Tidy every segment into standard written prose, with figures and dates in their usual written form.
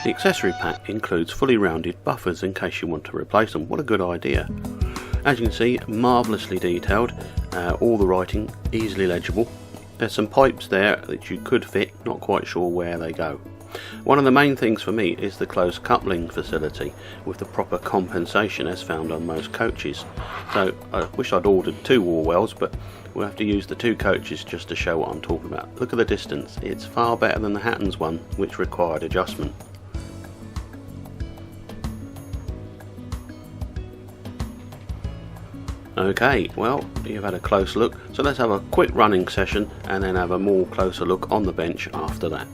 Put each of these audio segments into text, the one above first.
The accessory pack includes fully rounded buffers in case you want to replace them. What a good idea. As you can see, marvellously detailed, all the writing easily legible. There's some pipes there that you could fit, not quite sure where they go. One of the main things for me is the close coupling facility with the proper compensation as found on most coaches. So I wish I'd ordered 2 Warwells, but we'll have to use the 2 coaches just to show what I'm talking about. Look at the distance, it's far better than the Hattons one, which required adjustment. Okay, well, you've had a close look, so let's have a quick running session and then have a more closer look on the bench after that.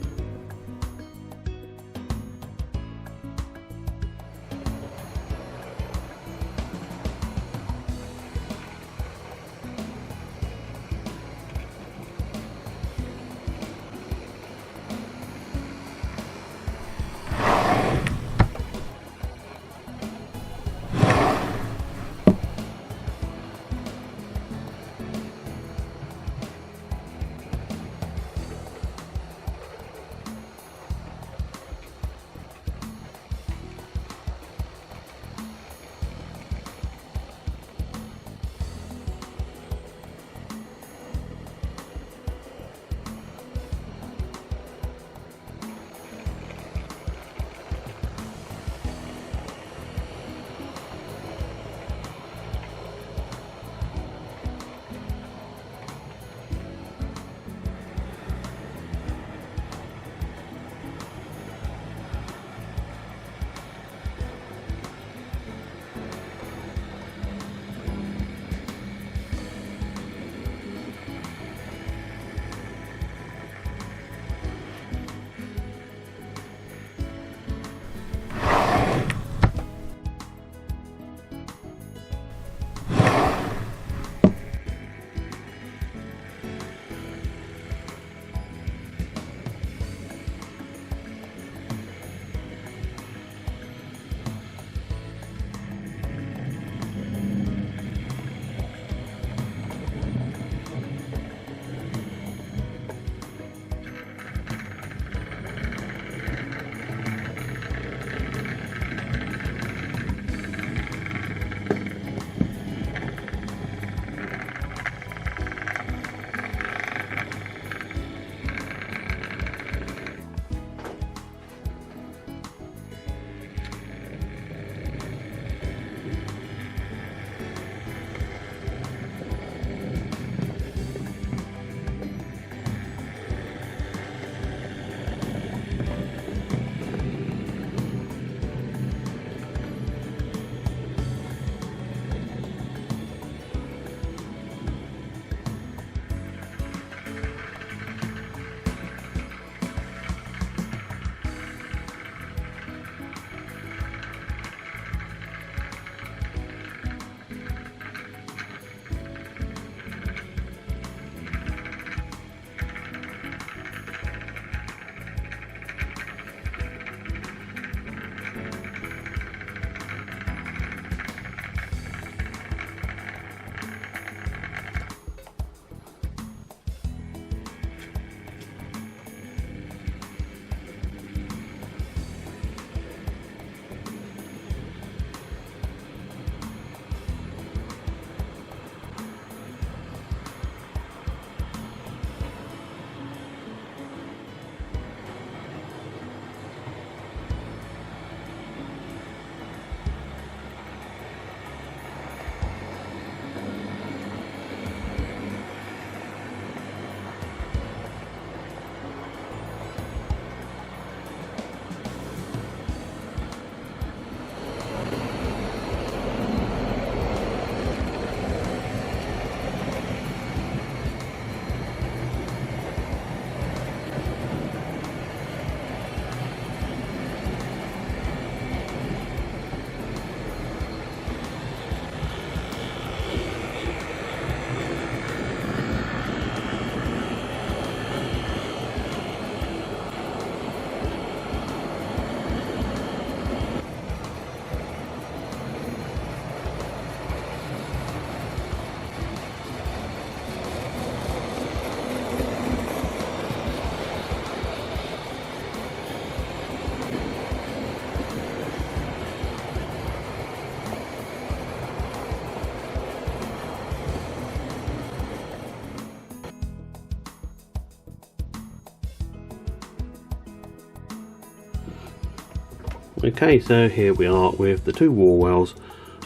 Okay, so here we are with the two Warwells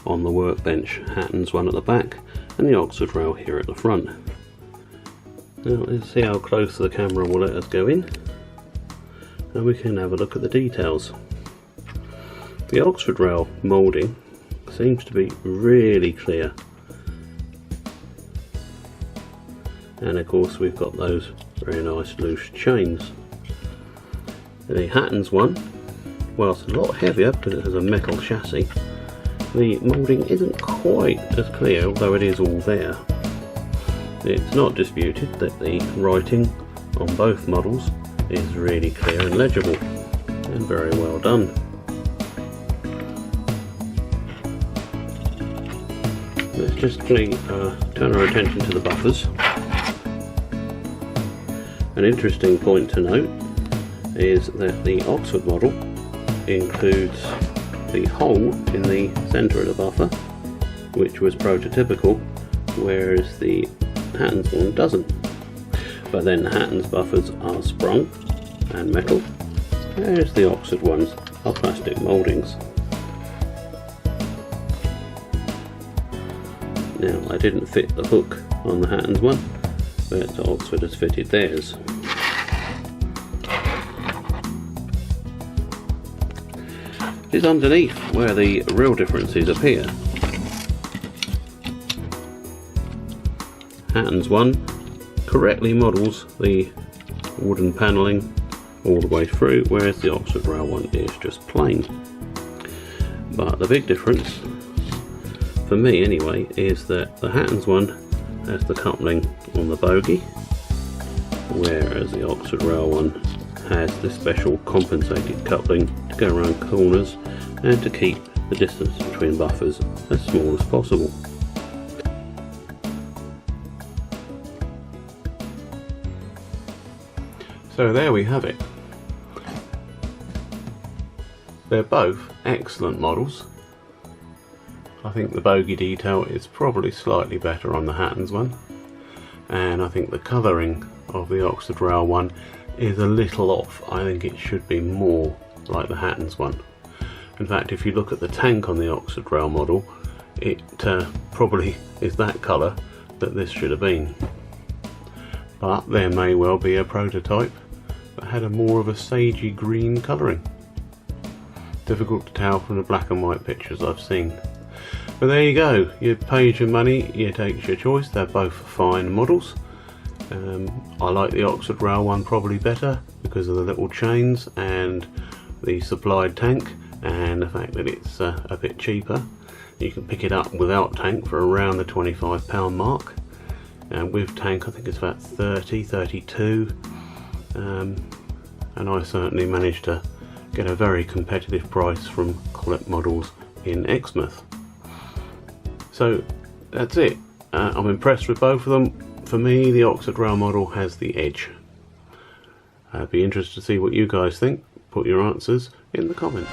on the workbench, Hattons one at the back and the Oxford rail here at the front. Now let's see how close the camera will let us go in, and we can have a look at the details. The Oxford rail moulding seems to be really clear, and of course we've got those very nice loose chains. The Hattons one, whilst a lot heavier because it has a metal chassis, the moulding isn't quite as clear, although it is all there. It's not disputed that the writing on both models is really clear and legible, and very well done. Let's just quickly turn our attention to the buffers. An interesting point to note is that the Oxford model includes the hole in the centre of the buffer, which was prototypical, whereas the Hattons one doesn't. But then the Hattons buffers are sprung and metal, whereas the Oxford ones are plastic mouldings. Now I didn't fit the hook on the Hattons one, but Oxford has fitted theirs. It's underneath where the real differences appear. Hattons one correctly models the wooden panelling all the way through, whereas the Oxford rail one is just plain. But the big difference, for me anyway, is that the Hattons one has the coupling on the bogie, whereas the Oxford rail one has this special compensated coupling to go around corners and to keep the distance between buffers as small as possible. So there we have it. They're both excellent models. I think the bogie detail is probably slightly better on the Hattons one, and I think the colouring of the Oxford rail one is a little off. I think it should be more like the Hattons one. In fact, if you look at the tank on the Oxford rail model, it probably is that colour that this should have been. But there may well be a prototype that had a more of a sagey green colouring. Difficult to tell from the black and white pictures I've seen. But there you go, you pay your money, you take your choice. They're both fine models. I like the Oxford rail one probably better because of the little chains and the supplied tank, and the fact that it's a bit cheaper. You can pick it up without tank for around the £25 mark, and with tank I think it's about 30, 32, and I certainly managed to get a very competitive price from Collett Models in Exmouth. So that's it. I'm impressed with both of them. For me, the Oxford rail model has the edge. I'd be interested to see what you guys think. Put your answers in the comments.